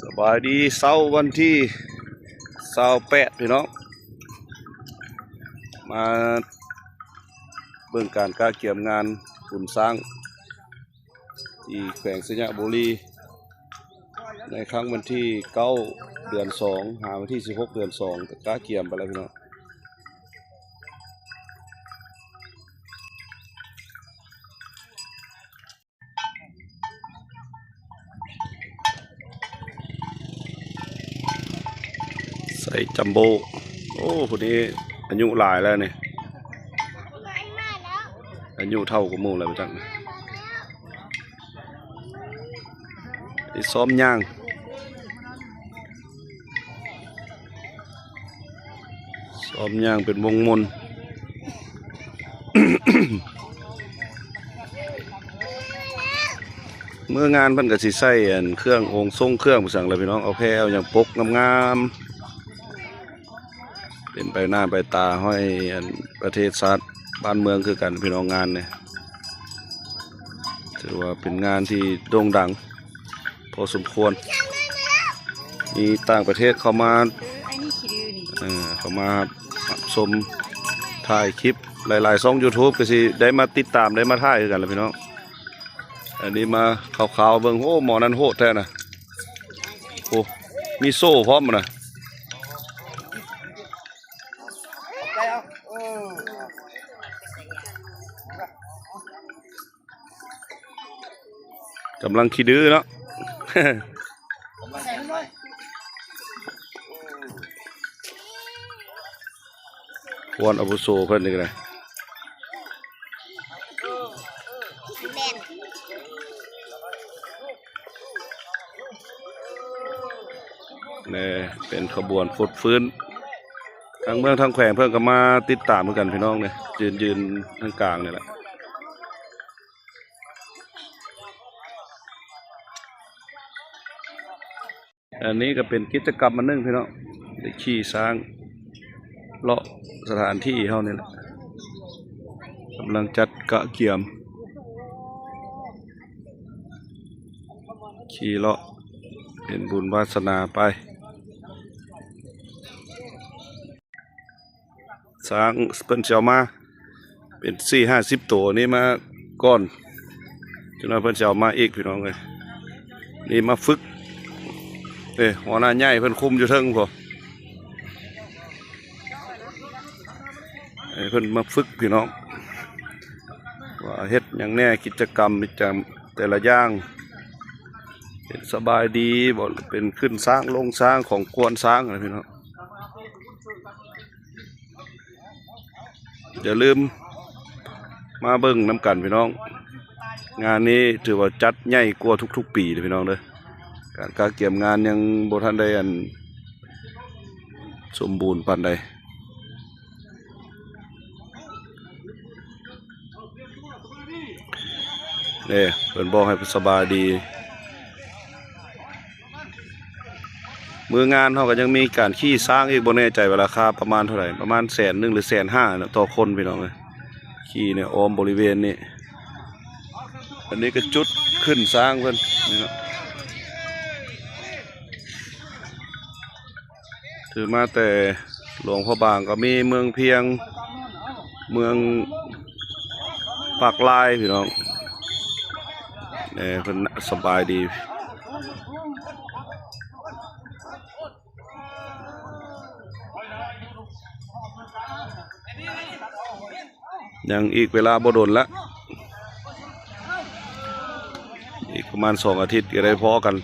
สบายดีเสาร์วันที่28พี่น้องมาเบิ่งการกาเกี่ยมงานบุญสร้างที่แขวงสัญญบุรีในครั้งวันที่9 เดือน 2หาวันที่16 เดือน 2กาเกี่ยมไปแล้วพี่น้องใส่จัมโบ้โอ้คนนี้อายุหลายแล้วเนี่ยอายุเท่ากับหมู่แล้วจังนี่ซ้อมย่างเป็นวงมน เมื่องานเพิ่นก็สิใส่เครื่ององค์ทรงเครื่องสั่งเลยพี่น้องเอาแพรเอาอย่างปกงามๆเป็นไปหน้าไปตาห้อยประเทศชาติบ้านเมืองคือกันพี่น้องงานเนี่ยถือว่าเป็นงานที่โด่งดังพอสมควรมีต่างประเทศเข้ามาชมถ่ายคลิปหลายๆช่อง YouTube ก็สิได้มาติดตามได้มาถ่ายคือกันแล้วพี่น้องอันนี้มาขาวๆเบิ่งโอ้หมอนั้นโหดแท้นะโอ้มีโซ่พร้อมนะกำลังขี้ดื้อเนาะ ควรอาวุโสเพิ่นนี่ก็ได้นี่เป็นขบวนฟุดฟื้นทางเมืองทางแขวงเพิ่นก็มาติดตามเหมือนกันพี่น้องเนี่ยยืนทางกลางนี่แหละอันนี้ก็เป็นกิจกรรมอันนึงพี่น้องได้ขี่ช้างเลาะสถานที่เท่านี้แหละกำลังจัดกะเกี่ยมขี่เลาะเป็นบุญวาสนาไปช้างเพิ่นเจ้ามาเป็น40-50 ตัวนี่มาก่อนจนว่าเพิ่นเจ้ามาอีกพี่น้องเลยนี่มาฝึกหัวหน้าใหญ่เพิ่นคุมอยู่เทิงพอเพิ่นมาฝึกพี่น้องว่าเฮ็ดอย่างแน่กิจกรรมแต่ละอย่างเป็นสบายดีบ่เป็นขึ้นสร้างลงสร้างของกวนสร้างอะไรพี่น้องอย่าลืมมาเบิ่งน้ำกันพี่น้องงานนี้ถือว่าจัดใหญ่กว่าทุกๆปีเลยพี่น้องเด้อการกาเกี่ยมงานยังบ่ทันได้สมบูรณ์ปานใดเนี่ยเพิ่นบอกให้สบายดีมืองานเขาก็ยังมีการขี่ช้างอีกบ่แน่ใจว่าราคาประมาณเท่าไหร่ประมาณ100,000 หรือ150,000นะต่อคนพี่น้องเลยขี่เนี่ยอ้อมบริเวณนี้อันนี้ก็จุดขึ้นช้างเพิ่นนี่เนาะถือมาแต่หลวงพ่อบางก็มีเมืองเพียงเมืองปากลายพี่น้องเนี่ยเพิ่นสบายดียังอีกเวลาบ่ดนละอีกประมาณ2 อาทิตย์ก็ได้พอกัน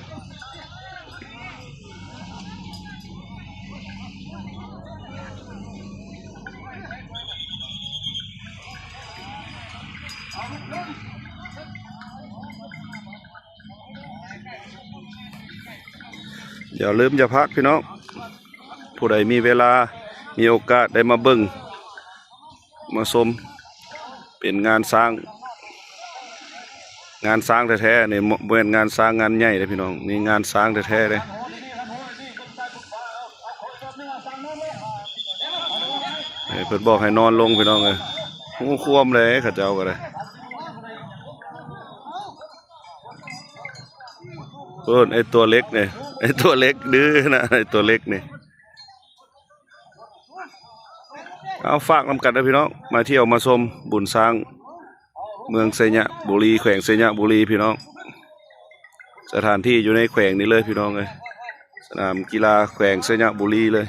อย่าลืมอย่าพักพี่น้องผู้ใดมีเวลามีโอกาสได้มาเบิ่งมาชมเป็นงานสร้างแท้ๆนี่บ่เป็นงานสร้างงานใหญ่เลยพี่น้องนี่งานสร้างแท้ๆเลยเพิ่นบอกให้นอนลงพี่น้องเลยหูควมเลยเขาเจ้าก็เลยไอ้ตัวเล็กเนี่ย ไอ้ตัวเล็กดื้อนะไอ้ตัวเล็กนี่เอาฝากนำกันนะพี่น้องมาเที่ยวมาชมบุญสร้างเมืองเซญะบุรีแขวงเซญะบุรีพี่น้องสถานที่อยู่ในแขวงนี้เลยพี่น้องเลยสนามกีฬาแขวงเซญะบุรีเลย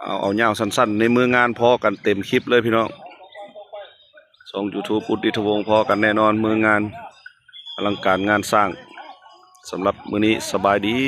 เอาเงาสั้นๆในมืองานพอกันเต็มคลิปเลยพี่น้องช่อง YouTube อุดิตวงศ์พอกันแน่นอนมืองานอลังการงานสร้างสำหรับมื้อนี้สบายดี